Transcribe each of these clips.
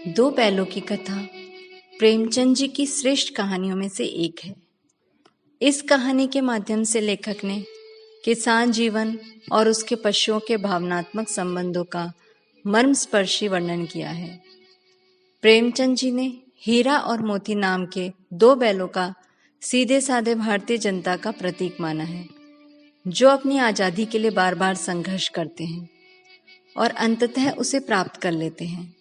दो बैलों की कथा प्रेमचंद जी की श्रेष्ठ कहानियों में से एक है। इस कहानी के माध्यम से लेखक ने किसान जीवन और उसके पशुओं के भावनात्मक संबंधों का मर्मस्पर्शी वर्णन किया है। प्रेमचंद जी ने हीरा और मोती नाम के दो बैलों का सीधे साधे भारतीय जनता का प्रतीक माना है, जो अपनी आज़ादी के लिए बार बार संघर्ष करते हैं और अंततः उसे प्राप्त कर लेते हैं।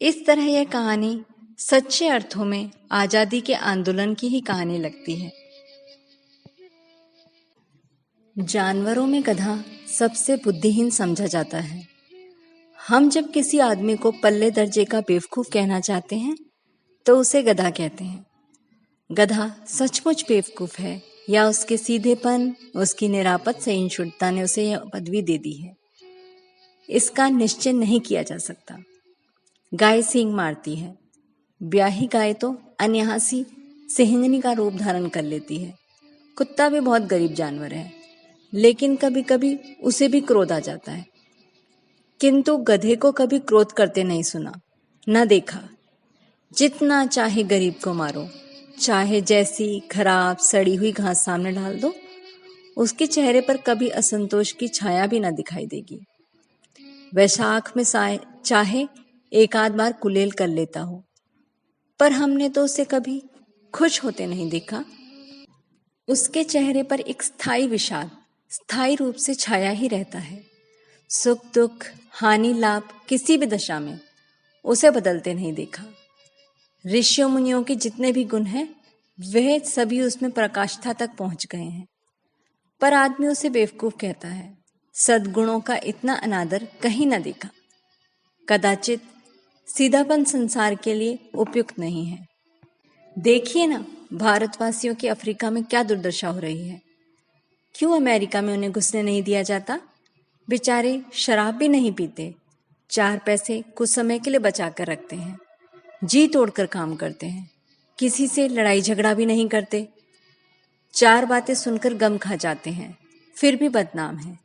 इस तरह यह कहानी सच्चे अर्थों में आज़ादी के आंदोलन की ही कहानी लगती है। जानवरों में गधा सबसे बुद्धिहीन समझा जाता है। हम जब किसी आदमी को पल्ले दर्जे का बेवकूफ़ कहना चाहते हैं तो उसे गधा कहते हैं। गधा सचमुच बेवकूफ़ है या उसके सीधेपन, उसकी निरापद सहिष्णुता ने उसे यह पदवी दे दी है, इसका निश्चय नहीं किया जा सकता। गाय सींग मारती है। ब्याही गाय तो अन्यासी सिंहनी का रूप धारण कर लेती है। कुत्ता भी बहुत गरीब जानवर है, लेकिन कभी कभी उसे भी क्रोध आ जाता है, किंतु गधे को कभी क्रोध करते नहीं सुना, न देखा। जितना चाहे गरीब को मारो, चाहे जैसी खराब सड़ी हुई घास सामने डाल दो, उसके चेहरे पर कभी असंतोष की छाया भी न दिखाई देगी। वैशाख में चाहे एक आध बार कुलेल कर लेता हो, पर हमने तो उसे कभी खुश होते नहीं देखा। उसके चेहरे पर एक स्थायी विषाद स्थायी रूप से छाया ही रहता है। सुख दुख, हानि लाभ, किसी भी दशा में उसे बदलते नहीं देखा। ऋषियों मुनियों के जितने भी गुण हैं, वह सभी उसमें प्रकाष्ठा तक पहुंच गए हैं, पर आदमी उसे बेवकूफ कहता है। सद्गुणों का इतना अनादर कहीं न देखा। कदाचित सीधापन संसार के लिए उपयुक्त नहीं है। देखिए ना, भारतवासियों की अफ्रीका में क्या दुर्दशा हो रही है। क्यों अमेरिका में उन्हें घुसने नहीं दिया जाता? बेचारे शराब भी नहीं पीते, 4 पैसे कुछ समय के लिए बचा कर रखते हैं, जी तोड़कर काम करते हैं, किसी से लड़ाई झगड़ा भी नहीं करते। 4 बातें सुनकर गम खा जाते हैं, फिर भी बदनाम है।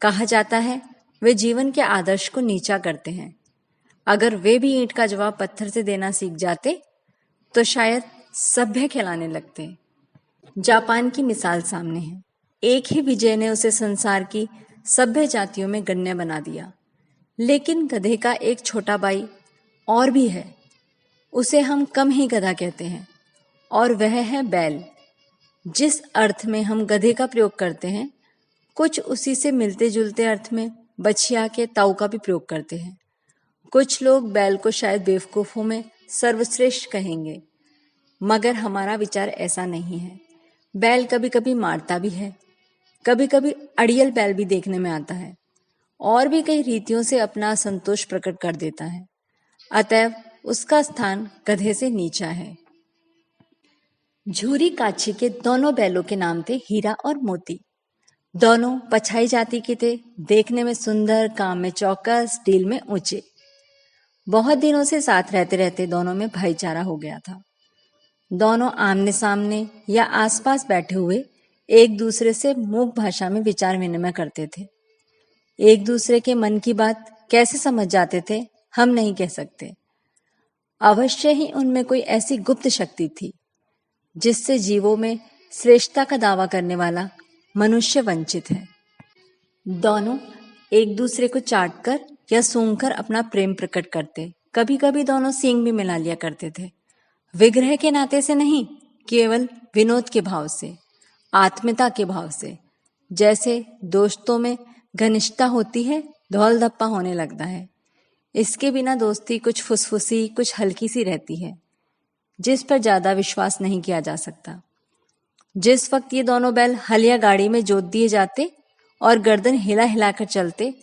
कहा जाता है वे जीवन के आदर्श को नीचा करते हैं। अगर वे भी ईंट का जवाब पत्थर से देना सीख जाते तो शायद सभ्य कहलाने लगते। जापान की मिसाल सामने है। एक ही विजय ने उसे संसार की सभ्य जातियों में गण्य बना दिया। लेकिन गधे का एक छोटा भाई और भी है, उसे हम कम ही गधा कहते हैं, और वह है बैल। जिस अर्थ में हम गधे का प्रयोग करते हैं, कुछ उसी से मिलते जुलते अर्थ में बछिया के ताऊ का भी प्रयोग करते हैं। कुछ लोग बैल को शायद बेवकूफ़ों में सर्वश्रेष्ठ कहेंगे, मगर हमारा विचार ऐसा नहीं है। बैल कभी कभी मारता भी है, कभी कभी अड़ियल बैल भी देखने में आता है, और भी कई रीतियों से अपना असंतोष प्रकट कर देता है। अतएव उसका स्थान गधे से नीचा है। झूरी काछी के दोनों बैलों के नाम थे हीरा और मोती। दोनों पछाई जाति के थे, देखने में सुंदर, काम में चौकस, डील में ऊंचे। बहुत दिनों से साथ रहते रहते दोनों में भाईचारा हो गया था। दोनों आमने सामने या आसपास बैठे हुए एक दूसरे से मूक भाषा में विचार विनिमय करते थे। एक दूसरे के मन की बात कैसे समझ जाते थे, हम नहीं कह सकते। अवश्य ही उनमें कोई ऐसी गुप्त शक्ति थी जिससे जीवों में श्रेष्ठता का दावा करने वाला मनुष्य वंचित है। दोनों एक दूसरे को चाटकर या सूंघकर अपना प्रेम प्रकट करते। कभी कभी दोनों सींग भी मिला लिया करते थे, विग्रह के नाते से नहीं, केवल विनोद के भाव से, आत्मीयता के भाव से। जैसे दोस्तों में घनिष्ठता होती है, धौल धप्पा होने लगता है। इसके बिना दोस्ती कुछ फुसफुसी, कुछ हल्की सी रहती है, जिस पर ज्यादा विश्वास नहीं किया जा सकता। जिस वक्त ये दोनों बैल हल या गाड़ी में जोत दिए जाते और गर्दन हिला हिलाकर चलते,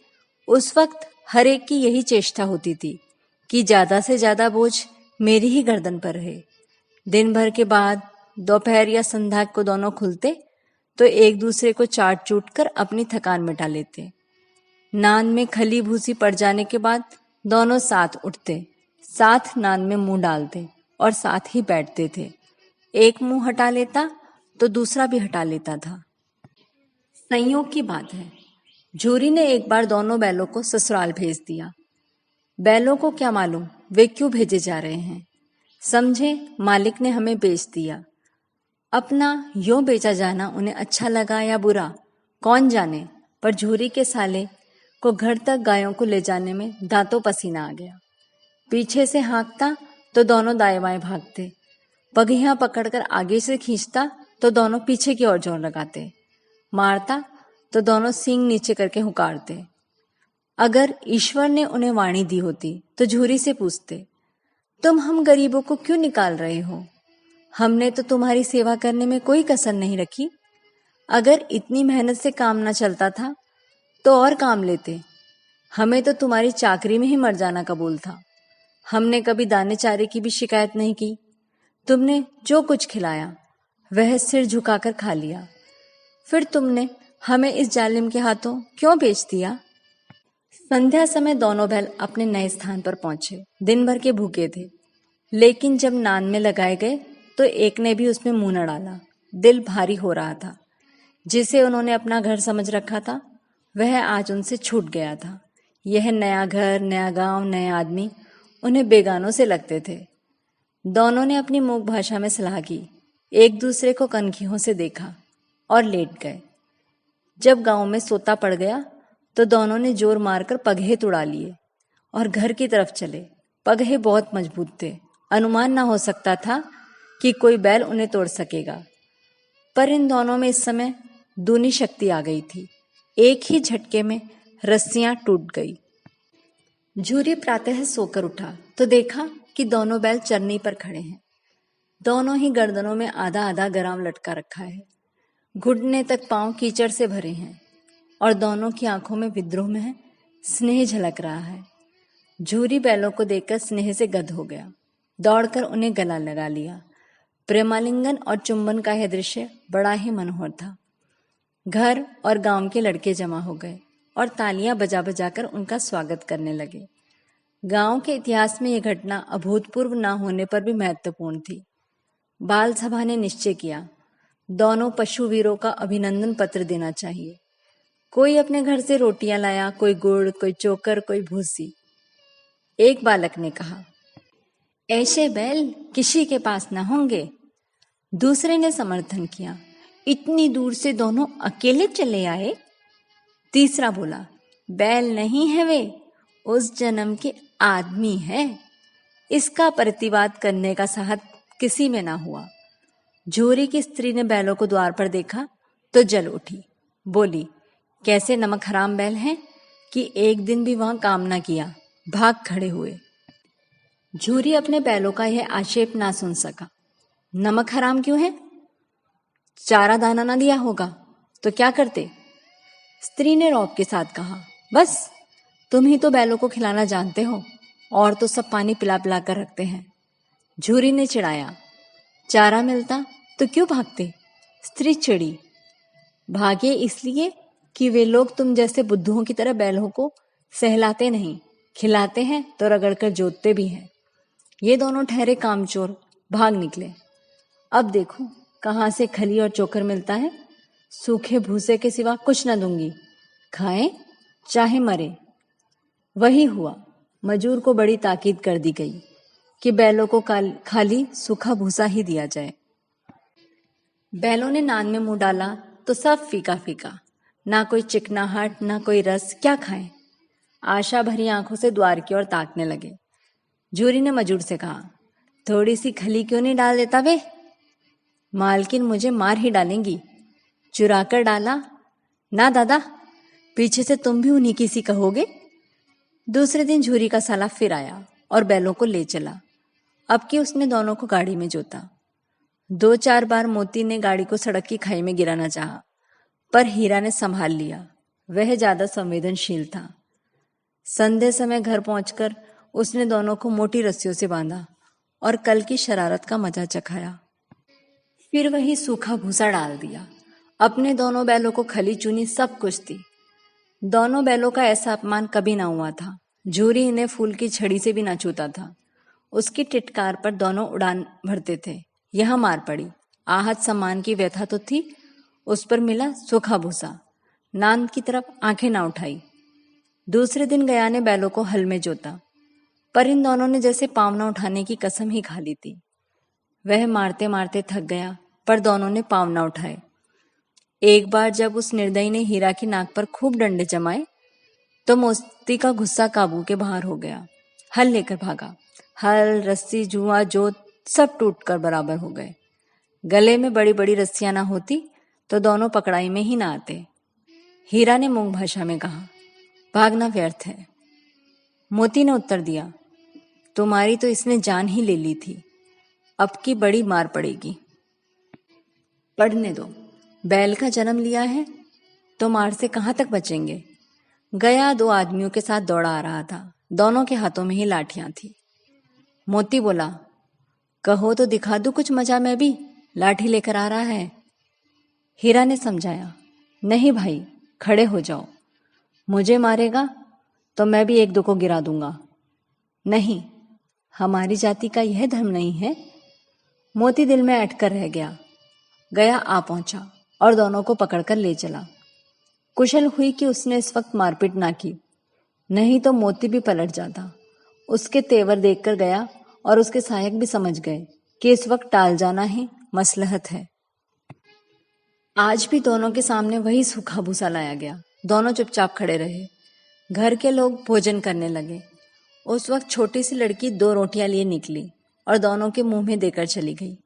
उस वक्त हर एक की यही चेष्टा होती थी कि ज्यादा से ज्यादा बोझ मेरी ही गर्दन पर रहे। दिन भर के बाद दोपहर या संध्या को दोनों खुलते तो एक दूसरे को चाट चूट कर अपनी थकान मिटा लेते। नान में खली भूसी पड़ जाने के बाद दोनों साथ उठते, साथ नान में मुंह डालते और साथ ही बैठते थे। एक मुंह हटा लेता तो दूसरा भी हटा लेता था। संयोग की बात है, झूरी ने एक बार दोनों बैलों को ससुराल भेज दिया। बैलों को क्या मालूम वे क्यों भेजे जा रहे हैं। समझे मालिक ने हमें बेच दिया। अपना यूं बेचा जाना उन्हें अच्छा लगा या बुरा कौन जाने, पर झूरी के साले को घर तक गायों को ले जाने में दांतों पसीना आ गया। पीछे से हाँकता तो दोनों दाएं बाएं भागते, पगहियां पकड़कर आगे से खींचता तो दोनों पीछे की ओर जोर लगाते, मारता तो दोनों सींग नीचे करके हुकारते। अगर ईश्वर ने उन्हें वाणी दी होती तो झूरी से पूछते, तुम हम गरीबों को क्यों निकाल रहे हो? हमने तो तुम्हारी सेवा करने में कोई कसर नहीं रखी। अगर इतनी मेहनत से काम न चलता था तो और काम लेते। हमें तो तुम्हारी चाकरी में ही मर जाना कबूल था। हमने कभी दाने चारे की भी शिकायत नहीं की। तुमने जो कुछ खिलाया वह सिर झुकाकर खा लिया। फिर तुमने हमें इस जालिम के हाथों क्यों बेच दिया? संध्या समय दोनों बैल अपने नए स्थान पर पहुंचे। दिन भर के भूखे थे, लेकिन जब नान में लगाए गए तो एक ने भी उसमें मुंह न डाला। दिल भारी हो रहा था। जिसे उन्होंने अपना घर समझ रखा था वह आज उनसे छूट गया था। यह नया घर, नया गांव, नए आदमी उन्हें बेगानों से लगते थे। दोनों ने अपनी मूक भाषा में सलाह की, एक दूसरे को कनखियों से देखा और लेट गए। जब गांव में सोता पड़ गया तो दोनों ने जोर मारकर पगहे तुड़ा लिए और घर की तरफ चले। पगहे बहुत मजबूत थे, अनुमान ना हो सकता था कि कोई बैल उन्हें तोड़ सकेगा। पर इन दोनों में इस समय दूनी शक्ति आ गई थी। एक ही झटके में रस्सियां टूट गई। झूरी प्रातः सोकर उठा तो देखा कि दोनों बैल चरनी पर खड़े हैं। दोनों ही गर्दनों में आधा आधा गराम लटका रखा है। घुटने तक पांव कीचड़ से भरे हैं और दोनों की आंखों में विद्रोह में स्नेह झलक रहा है। झूरी बैलों को देखकर स्नेह से गद हो गया, दौड़कर उन्हें गला लगा लिया। प्रेमालिंगन और चुंबन का यह दृश्य बड़ा ही मनोहर था। घर और गांव के लड़के जमा हो गए और तालियां बजा बजाकर उनका स्वागत करने लगे। गांव के इतिहास में यह घटना अभूतपूर्व न होने पर भी महत्वपूर्ण थी। बाल सभा ने निश्चय किया, दोनों पशु वीरों का अभिनंदन पत्र देना चाहिए। कोई अपने घर से रोटियां लाया, कोई गुड़, कोई चोकर, कोई भूसी। एक बालक ने कहा, ऐसे बैल किसी के पास न होंगे। दूसरे ने समर्थन किया, इतनी दूर से दोनों अकेले चले आए। तीसरा बोला, बैल नहीं है वे, उस जन्म के आदमी है। इसका प्रतिवाद करने का साहस किसी में ना हुआ। झूरी की स्त्री ने बैलों को द्वार पर देखा तो जल उठी, बोली, कैसे नमक हराम बैल हैं कि एक दिन भी वहां काम ना किया, भाग खड़े हुए। झूरी अपने बैलों का यह आक्षेप ना सुन सका। नमक हराम क्यों है? चारा दाना ना दिया होगा तो क्या करते? स्त्री ने रौब के साथ कहा, बस तुम ही तो बैलों को खिलाना जानते हो, और तो सब पानी पिला पिला कर रखते हैं। झूरी ने चिढ़ाया, चारा मिलता तो क्यों भागते? स्त्री चिड़ी, भागे इसलिए कि वे लोग तुम जैसे बुद्धुओं की तरह बैलों को सहलाते नहीं, खिलाते हैं तो रगड़कर जोतते भी हैं। ये दोनों ठहरे कामचोर भाग निकले। अब देखो कहाँ से खली और चोकर मिलता है। सूखे भूसे के सिवा कुछ न दूंगी, खाएं चाहे मरे। वही हुआ। मजूर को बड़ी ताकीद कर दी गई कि बैलों को खाली सूखा भूसा ही दिया जाए। बैलों ने नान में मुंह डाला तो सब फीका फीका, ना कोई चिकनाहट ना कोई रस। क्या खाएं? आशा भरी आंखों से द्वार की ओर ताकने लगे। झूरी ने मजूर से कहा, थोड़ी सी खली क्यों नहीं डाल देता वे? मालकिन मुझे मार ही डालेंगी। चुरा कर डाला ना दादा, पीछे से तुम भी उन्हीं की सी कहोगे। दूसरे दिन झूरी का साला फिर आया और बैलों को ले चला। अब कि उसने दोनों को गाड़ी में जोता। 2-4 बार मोती ने गाड़ी को सड़क की खाई में गिराना चाहा, पर हीरा ने संभाल लिया। वह ज्यादा संवेदनशील था। संध्या समय घर पहुंचकर उसने दोनों को मोटी रस्सियों से बांधा और कल की शरारत का मजा चखाया। फिर वही सूखा भूसा डाल दिया। अपने दोनों बैलों को खली चुनी सब कुछ थी। दोनों बैलों का ऐसा अपमान कभी ना हुआ था। झूरी इन्हें फूल की छड़ी से भी ना छूता था। उसकी टिटकार पर दोनों उड़ान भरते थे। यह मार पड़ी। आहत सम्मान की व्यथा तो थी, उस पर मिला सूखा भूसा। नान की तरफ आंखें ना उठाई। दूसरे दिन गया ने बैलों को हल में जोता। पर इन दोनों ने जैसे पाँव न उठाने की कसम ही खा ली थी। वह मारते मारते थक गया, पर दोनों ने पाँव न उठाए। एक बार जब उस निर्दयी ने हीरा की नाक पर खूब डंडे जमाए तो मोती का गुस्सा काबू के बाहर हो गया। हल लेकर भागा। हल, रस्सी, जुआ, जोत सब टूटकर बराबर हो गए। गले में बड़ी बड़ी रस्सियां ना होती तो दोनों पकड़ाई में ही ना आते। हीरा ने मूंग भाषा में कहा, भागना व्यर्थ है। मोती ने उत्तर दिया, तुम्हारी तो इसने जान ही ले ली थी, अब की बड़ी मार पड़ेगी। पढ़ने दो, बैल का जन्म लिया है तो मार से कहाँ तक बचेंगे। गया 2 आदमियों के साथ दौड़ा आ रहा था। दोनों के हाथों में ही लाठियां थी। मोती बोला, कहो तो दिखा दूं कुछ मजा, मैं भी लाठी लेकर आ रहा है। हीरा ने समझाया, नहीं भाई, खड़े हो जाओ, मुझे मारेगा तो मैं भी 1-2 को गिरा दूंगा। नहीं, हमारी जाति का यह धर्म नहीं है। मोती दिल में अटकर रह गया। गया आ पहुंचा और दोनों को पकड़कर ले चला। कुशल हुई कि उसने इस वक्त मारपीट ना की, नहीं तो मोती भी पलट जाता। उसके तेवर देखकर गया और उसके सहायक भी समझ गए कि इस वक्त टाल जाना ही मसलहत है। आज भी दोनों के सामने वही सूखा भूसा लाया गया। दोनों चुपचाप खड़े रहे। घर के लोग भोजन करने लगे। उस वक्त छोटी सी लड़की 2 रोटियां लिए निकली और दोनों के मुंह में देकर चली गई।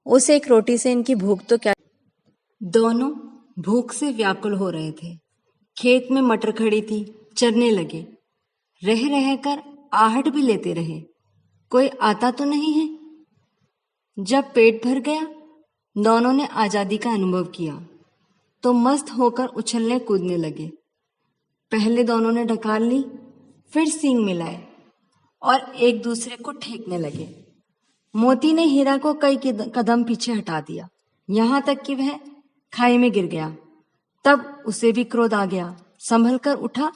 उस एक रोटी से इनकी भूख तो क्या। दोनों भूख से व्याकुल हो रहे थे। खेत में मटर खड़ी थी, चरने लगे। रह रहकर आहट भी लेते रहे, कोई आता तो नहीं है। जब पेट भर गया, दोनों ने आजादी का अनुभव किया तो मस्त होकर उछलने कूदने लगे। पहले दोनों ने ढकाल ली, फिर सींग मिलाए और एक दूसरे को ठेकने लगे। मोती ने हीरा को कई कदम पीछे हटा दिया, यहां तक कि वह खाई में गिर गया। तब उसे भी क्रोध आ गया, संभल कर उठा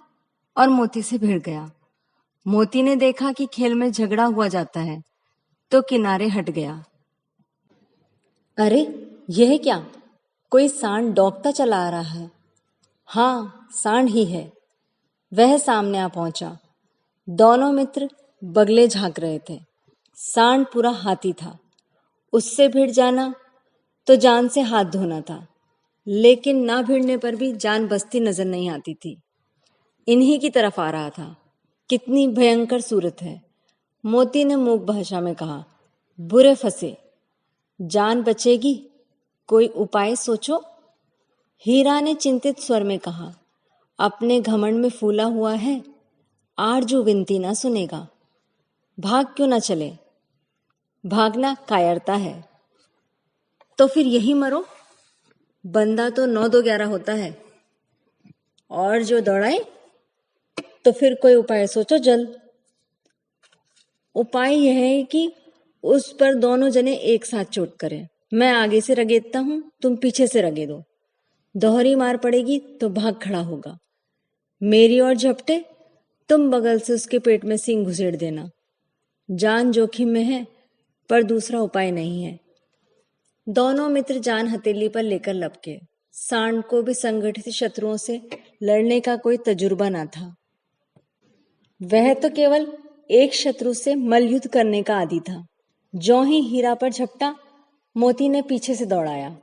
और मोती से भिड़ गया। मोती ने देखा कि खेल में झगड़ा हुआ जाता है तो किनारे हट गया। अरे यह क्या, कोई सांड डौंकता चला आ रहा है। हाँ, सांड ही है। वह सामने आ पहुंचा। दोनों मित्र बगले झांक रहे थे। सांड पूरा हाथी था। उससे भिड़ जाना तो जान से हाथ धोना था, लेकिन ना भिड़ने पर भी जान बचती नजर नहीं आती थी। इन्हीं की तरफ आ रहा था। कितनी भयंकर सूरत है। मोती ने मूक भाषा में कहा, बुरे फंसे, जान बचेगी, कोई उपाय सोचो। हीरा ने चिंतित स्वर में कहा, अपने घमंड में फूला हुआ है, आरजू विनती ना सुनेगा। भाग क्यों ना चले। भागना कायरता है। तो फिर यही मरो। बंदा तो 9-2-11 होता है, और जो दौड़ाए तो फिर कोई उपाय सोचो जल्द। उपाय यह है कि उस पर दोनों जने एक साथ चोट करें। मैं आगे से रगेदता हूं, तुम पीछे से रगेदो। दोहरी मार पड़ेगी तो भाग खड़ा होगा। मेरी ओर झपटे, तुम बगल से उसके पेट में सींग घुसेड़ देना। जान जोखिम में है, पर दूसरा उपाय नहीं है। दोनों मित्र जान हथेली पर लेकर लपके। सांड को भी संगठित शत्रुओं से लड़ने का कोई तजुर्बा ना था। वह तो केवल एक शत्रु से मल्लयुद्ध करने का आदी था। ज्यों ही हीरा पर झपटा, मोती ने पीछे से दौड़ाया।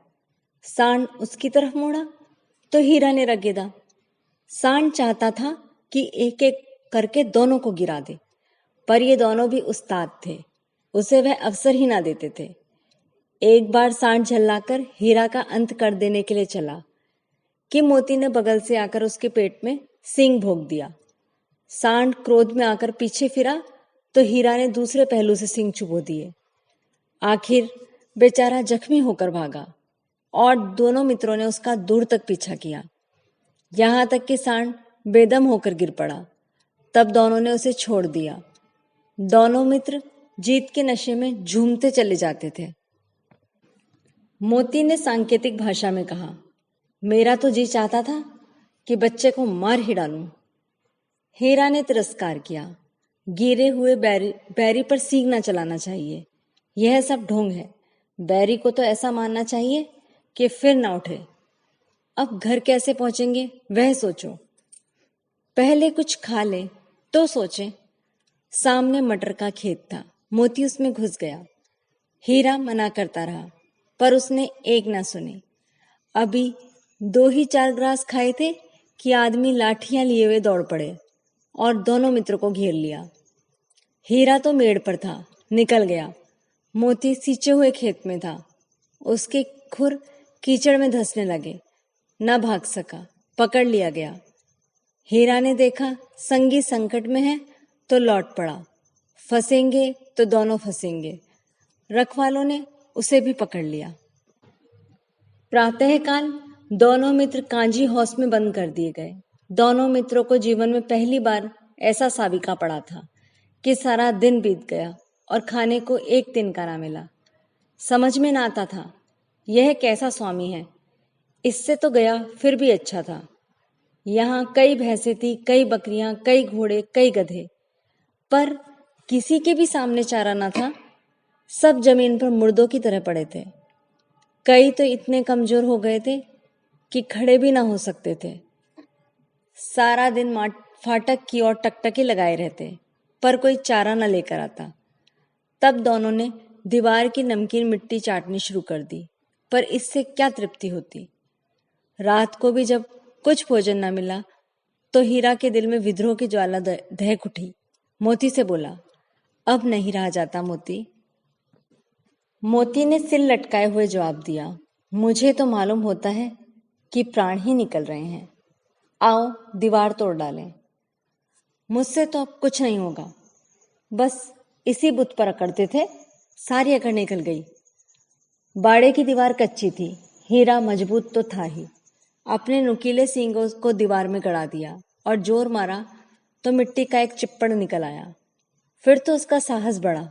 सांड उसकी तरफ मुड़ा तो हीरा ने रगेदा। सांड चाहता था कि एक एक करके दोनों को गिरा दे, पर ये दोनों भी उस्ताद थे, उसे वह अवसर ही ना देते थे। एक बार सांड झल्लाकर हीरा का अंत कर देने के लिए चला कि मोती ने बगल से आकर उसके पेट में सींग भोंक दिया। सांड क्रोध में आकर पीछे फिरा तो हीरा ने दूसरे पहलू से सींग चुभो दिए। आखिर बेचारा जख्मी होकर भागा और दोनों मित्रों ने उसका दूर तक पीछा किया, यहां तक कि सांड बेदम होकर गिर पड़ा। तब दोनों ने उसे छोड़ दिया। दोनों मित्र जीत के नशे में झूमते चले जाते थे। मोती ने सांकेतिक भाषा में कहा, मेरा तो जी चाहता था कि बच्चे को मार ही डालूं। हीरा ने तिरस्कार किया। गिरे हुए बैरी पर सींग न चलाना चाहिए, यह सब ढोंग है। बैरी को तो ऐसा मानना चाहिए कि फिर ना उठे। अब घर कैसे पहुंचेंगे वह सोचो, पहले कुछ खा ले तो सोचें। सामने मटर का खेत था। मोती उसमें घुस गया। हीरा मना करता रहा, पर उसने एक ना सुनी। अभी 2 ही 4 ग्रास खाए थे कि आदमी लाठियां लिए हुए दौड़ पड़े और दोनों मित्रों को घेर लिया। हीरा तो मेड़ पर था, निकल गया। मोती सींचे हुए खेत में था। उसके खुर कीचड़ में धंसने लगे। न भाग सका, पकड़ लिया गया। हीरा ने देखा संगी संकट में है तो लौट पड़ा। फंसेंगे तो दोनों फंसेंगे। रखवालों ने उसे भी पकड़ लिया। प्रातःकाल दोनों मित्र कांजी हौस में बंद कर दिए गए। दोनों मित्रों को जीवन में पहली बार ऐसा साबिका पड़ा था कि सारा दिन बीत गया और खाने को एक तिनका ना मिला। समझ में ना आता था यह कैसा स्वामी है। इससे तो गया फिर भी अच्छा था। यहाँ कई भैंसें थी, कई बकरियां, कई घोड़े, कई गधे, पर किसी के भी सामने चारा ना था। सब जमीन पर मुर्दों की तरह पड़े थे। कई तो इतने कमजोर हो गए थे कि खड़े भी ना हो सकते थे। सारा दिन फाटक की ओर टकटकी लगाए रहते, पर कोई चारा न लेकर आता। तब दोनों ने दीवार की नमकीन मिट्टी चाटनी शुरू कर दी, पर इससे क्या तृप्ति होती। रात को भी जब कुछ भोजन न मिला तो हीरा के दिल में विद्रोह की ज्वाला दहक उठी। मोती से बोला, अब नहीं रहा जाता मोती। मोती ने सिर लटकाए हुए जवाब दिया, मुझे तो मालूम होता है कि प्राण ही निकल रहे हैं। आओ दीवार तोड़ डालें। मुझसे तो अब कुछ नहीं होगा। बस इसी बुत पर अकड़ते थे, सारी अकड़ निकल गई। बाड़े की दीवार कच्ची थी, हीरा मजबूत तो था ही। अपने नुकीले सींगों को दीवार में गड़ा दिया और जोर मारा तो मिट्टी का एक चिप्पड़ निकल आया। फिर तो उसका साहस बढ़ा।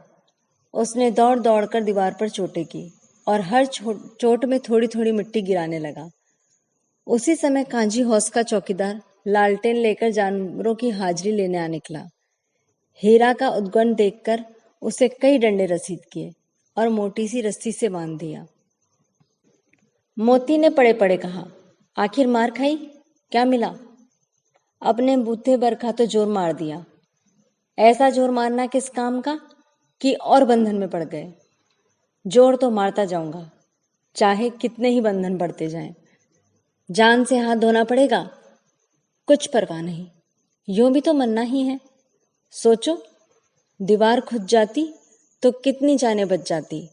उसने दौड़ दौड़ कर दीवार पर चोटें की और हर चोट में थोड़ी थोड़ी मिट्टी गिराने लगा। उसी समय कांजी हौस का चौकीदार लालटेन लेकर जानवरों की हाजिरी लेने आ निकला। हीरा का उद्गम देखकर उसे कई डंडे रसीद किए और मोटी सी रस्सी से बांध दिया। मोती ने पड़े पड़े कहा, आखिर मार खाई, क्या मिला? अपने बूथे बरखा तो जोर मार दिया। ऐसा जोर मारना किस काम का कि और बंधन में पड़ गए। जोर तो मारता जाऊंगा, चाहे कितने ही बंधन बढ़ते जाएं। जान से हाथ धोना पड़ेगा, कुछ परवाह नहीं, यूं भी तो मरना ही है। सोचो, दीवार खुद जाती तो कितनी जानें बच जाती।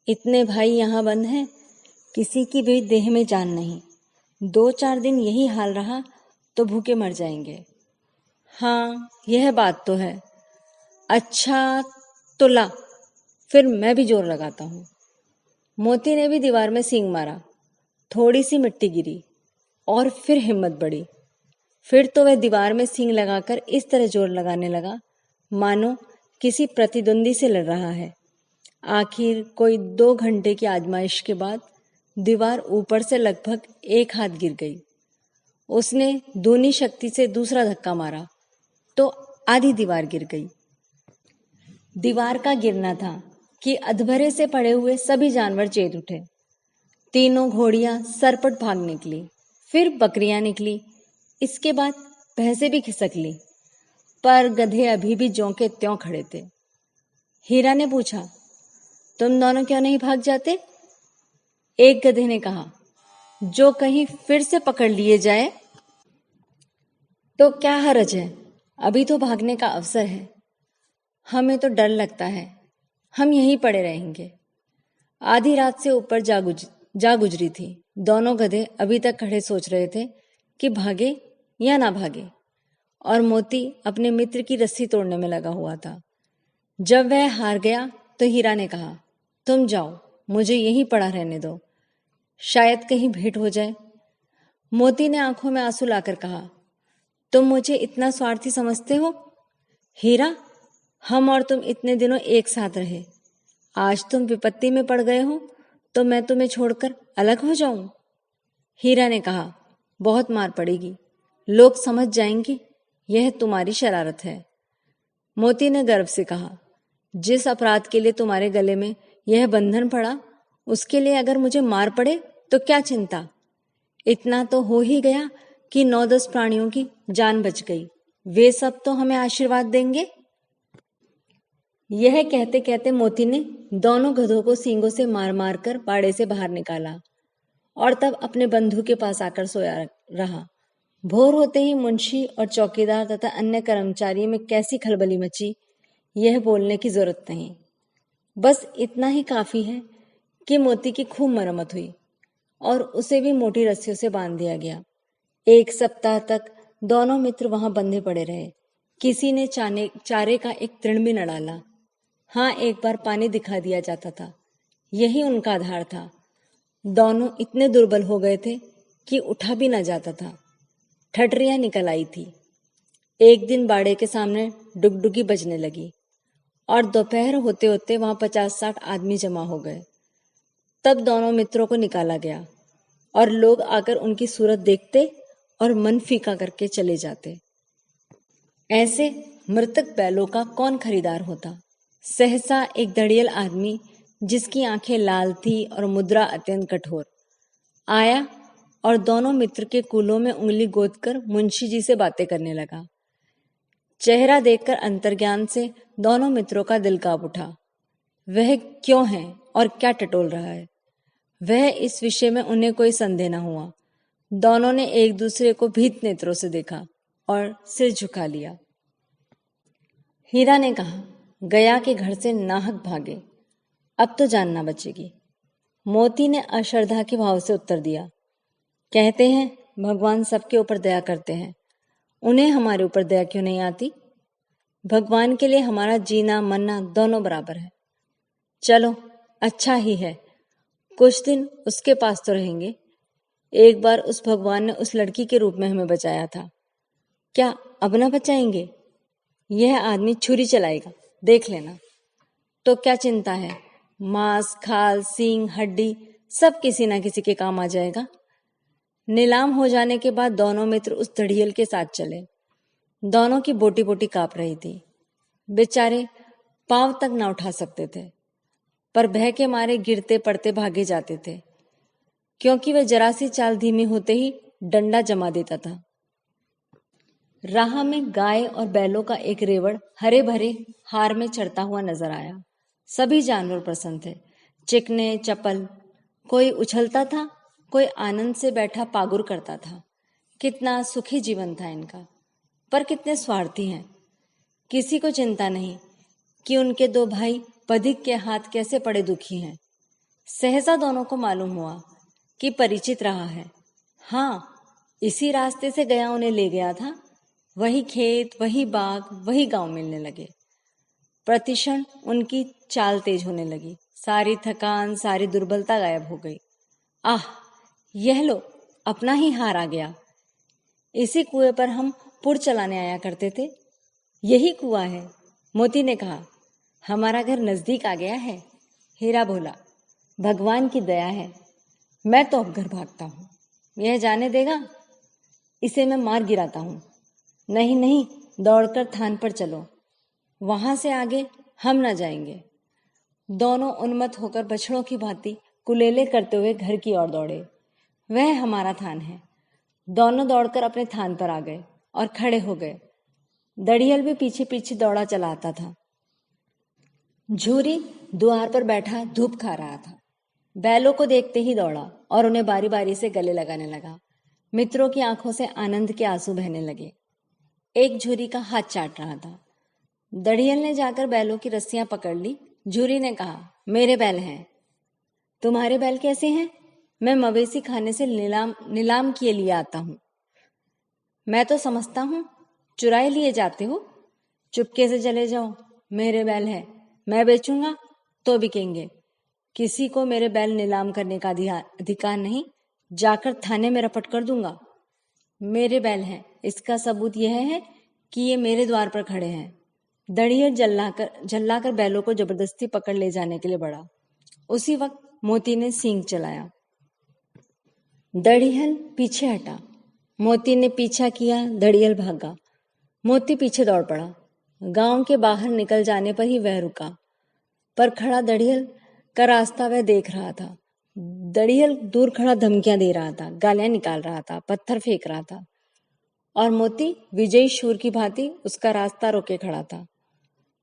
इतने भाई यहाँ बंद हैं, किसी की भी देह में जान नहीं। 2-4 दिन यही हाल रहा तो भूखे मर जाएंगे। हाँ, यह बात तो है। अच्छा तो ला, फिर मैं भी जोर लगाता हूँ। मोती ने भी दीवार में सींग मारा। थोड़ी सी मिट्टी गिरी और फिर हिम्मत बढ़ी। फिर तो वह दीवार में सींग लगाकर इस तरह जोर लगाने लगा मानो किसी प्रतिद्वंदी से लड़ रहा है। आखिर कोई 2 घंटे की आजमाइश के बाद दीवार ऊपर से लगभग 1 हाथ गिर गई। उसने दूनी शक्ति से दूसरा धक्का मारा तो आधी दीवार गिर गई। दीवार का गिरना था कि अधभरे से पड़े हुए सभी जानवर चेत उठे। तीनों घोड़ियां सरपट भाग निकली, फिर बकरियां निकली, इसके बाद भैंसें भी खिसक ली, पर गधे अभी भी ज्यों के त्यों खड़े थे। हीरा ने पूछा, तुम दोनों क्यों नहीं भाग जाते? एक गधे ने कहा, जो कहीं फिर से पकड़ लिए जाए तो क्या हर्ज है, अभी तो भागने का अवसर है। हमें तो डर लगता है, हम यहीं पड़े रहेंगे। आधी रात से ऊपर जा गुजरी थी। दोनों गधे अभी तक खड़े सोच रहे थे कि भागे या ना भागे, और मोती अपने मित्र की रस्सी तोड़ने में लगा हुआ था। जब वह हार गया तो हीरा ने कहा, तुम जाओ, मुझे यहीं पड़ा रहने दो, शायद कहीं भेंट हो जाए। मोती ने आंखों में आंसू लाकर कहा, तुम मुझे इतना स्वार्थी समझते हो? हीरा, हम और तुम इतने दिनों एक साथ रहे, आज तुम विपत्ति में पड़ गए हो तो मैं तुम्हें छोड़कर अलग हो जाऊं? हीरा ने कहा, बहुत मार पड़ेगी, लोग समझ जाएंगे यह तुम्हारी शरारत है। मोती ने गर्व से कहा, जिस अपराध के लिए तुम्हारे गले में यह बंधन पड़ा, उसके लिए अगर मुझे मार पड़े तो क्या चिंता। इतना तो हो ही गया कि 9-10 प्राणियों की जान बच गई, वे सब तो हमें आशीर्वाद देंगे। यह कहते कहते मोती ने दोनों गधों को सींगों से मार मार कर बाड़े से बाहर निकाला और तब अपने बंधु के पास आकर सोया रहा। भोर होते ही मुंशी और चौकीदार तथा अन्य कर्मचारियों में कैसी खलबली मची, यह बोलने की जरूरत नहीं। बस इतना ही काफी है कि मोती की खूब मरम्मत हुई और उसे भी मोटी रस्सियों से बांध दिया गया। 1 सप्ताह तक दोनों मित्र वहां बंधे पड़े रहे। किसी ने चारे का एक तृण भी न डाला। हाँ, एक बार पानी दिखा दिया जाता था, यही उनका आधार था। दोनों इतने दुर्बल हो गए थे कि उठा भी न जाता था। ठठरियां निकल आई थी। एक दिन बाड़े के सामने डुगडुगी बजने लगी और दोपहर होते होते वहां 50-60 आदमी जमा हो गए। तब दोनों मित्रों को निकाला गया और लोग आकर उनकी सूरत देखते और मन फीका करके चले जाते। ऐसे मृतक बैलों का कौन खरीदार होता। सहसा एक दड़ियल आदमी, जिसकी आंखें लाल थी और मुद्रा अत्यंत कठोर, आया और दोनों मित्र के कूलों में उंगली गोदकर मुंशी जी से बातें करने लगा। चेहरा देखकर अंतर्ज्ञान से दोनों मित्रों का दिल कांप उठा। वह क्यों है और क्या टटोल रहा है, वह इस विषय में उन्हें कोई संदेह न हुआ। दोनों ने एक दूसरे को भीत नेत्रों से देखा और सिर झुका लिया। हीरा ने कहा, गया के घर से नाहक भागे, अब तो जान ना बचेगी। मोती ने अश्रद्धा के भाव से उत्तर दिया, कहते हैं भगवान सबके ऊपर दया करते हैं, उन्हें हमारे ऊपर दया क्यों नहीं आती। भगवान के लिए हमारा जीना मरना दोनों बराबर है। चलो अच्छा ही है, कुछ दिन उसके पास तो रहेंगे। एक बार उस भगवान ने उस लड़की के रूप में हमें बचाया था, क्या अब ना बचाएंगे। यह आदमी छुरी चलाएगा, देख लेना। तो क्या चिंता है, मांस खाल सींग हड्डी सब किसी ना किसी के काम आ जाएगा। नीलाम हो जाने के बाद दोनों मित्र उस दड़ियल के साथ चले। दोनों की बोटी बोटी कांप रही थी। बेचारे पांव तक ना उठा सकते थे, पर भय के मारे गिरते पड़ते भागे जाते थे, क्योंकि वह जरा सी चाल धीमी होते ही डंडा जमा देता था। राह में गाय और बैलों का एक रेवड़ हरे भरे हार में चढ़ता हुआ नजर आया। सभी जानवर प्रसन्न थे, चिकने चपल। कोई उछलता था, कोई आनंद से बैठा पागुर करता था। कितना सुखी जीवन था इनका, पर कितने स्वार्थी हैं। किसी को चिंता नहीं कि उनके 2 भाई पथिक के हाथ कैसे पड़े दुखी हैं। सहसा दोनों को मालूम हुआ कि परिचित रहा है। हाँ, इसी रास्ते से गया उन्हें ले गया था। वही खेत, वही बाग, वही गांव मिलने लगे। प्रतिक्षण उनकी चाल तेज होने लगी। सारी थकान, सारी दुर्बलता गायब हो गई। आह, यह लो, अपना ही हार आ गया। इसी कुएं पर हम पुर चलाने आया करते थे। यही कुआं है, मोती ने कहा। हमारा घर नजदीक आ गया है। हीरा बोला, भगवान की दया है, मैं तो अब घर भागता हूँ। यह जाने देगा, इसे मैं मार गिराता हूँ। नहीं नहीं, दौड़कर थान पर चलो, वहां से आगे हम न जाएंगे। दोनों उन्मत्त होकर बछड़ों की भांति कुलेले करते हुए घर की ओर दौड़े। वह हमारा थान है। दोनों दौड़कर अपने थान पर आ गए और खड़े हो गए। दड़ियल भी पीछे पीछे दौड़ा चला आता था। झूरी द्वार पर बैठा धूप खा रहा था। बैलों को देखते ही दौड़ा और उन्हें बारी बारी से गले लगाने लगा। मित्रों की आंखों से आनंद के आंसू बहने लगे। एक झूरी का हाथ चाट रहा था। दड़ियल ने जाकर बैलों की रस्सियां पकड़ ली। झूरी ने कहा, मेरे बैल हैं। तुम्हारे बैल कैसे हैं? मैं मवेशी खाने से नीलाम किए लिए आता हूं। मैं तो समझता हूं चुराए लिए जाते हो। चुपके से चले जाओ, मेरे बैल हैं, मैं बेचूंगा तो बिकेंगे। किसी को मेरे बैल नीलाम करने का अधिकार नहीं। जाकर थाने में रपट कर दूंगा। मेरे बैल हैं, इसका सबूत यह है कि ये मेरे द्वार पर खड़े हैं। दड़ियल झल्लाकर बैलों को जबरदस्ती पकड़ ले जाने के लिए बढ़ा। उसी वक्त मोती ने सींग चलाया। दड़ियल पीछे हटा। मोती ने पीछा किया। दड़ियल भागा। मोती पीछे दौड़ पड़ा। गांव के बाहर निकल जाने पर ही वह रुका, पर खड़ा दड़ियल का रास्ता वह देख रहा था। दड़ियल दूर खड़ा धमकियां दे रहा था, गालियां निकाल रहा था, पत्थर फेंक रहा था, और मोती विजयी शूर की भांति उसका रास्ता रोके खड़ा था।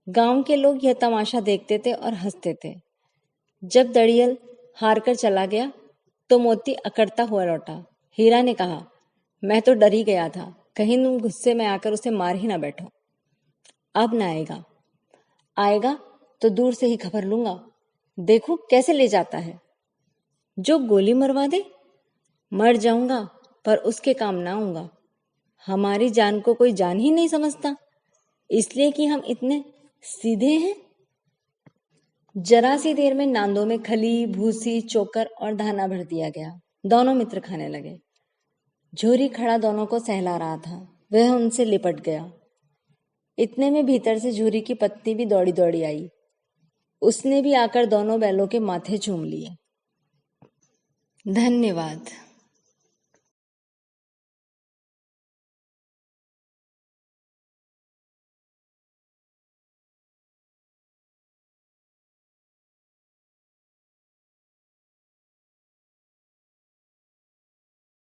गांव के लोग यह तमाशा देखते थे और हंसते थे। जब दड़ियल हार कर चला गया तो मोती अकड़ता हुआ लौटा। हीरा ने कहा, मैं तो डर ही गया था, कहीं तुम गुस्से में आकर उसे मार ही ना बैठो। अब ना आएगा, आएगा तो दूर से ही खबर लूंगा, देखो कैसे ले जाता है। जो गोली मरवा दे, मर जाऊंगा पर उसके काम ना आऊंगा। हमारी जान को कोई जान ही नहीं समझता, इसलिए कि हम इतने सीधे हैं। जरा सी देर में नांदों में खली, भूसी, चोकर और धाना भर दिया गया। दोनों मित्र खाने लगे। झोरी खड़ा दोनों को सहला रहा था, वह उनसे लिपट गया। इतने में भीतर से झोरी की पत्नी भी दौड़ी दौड़ी आई। उसने भी आकर दोनों बैलों के माथे चूम लिए। धन्यवाद।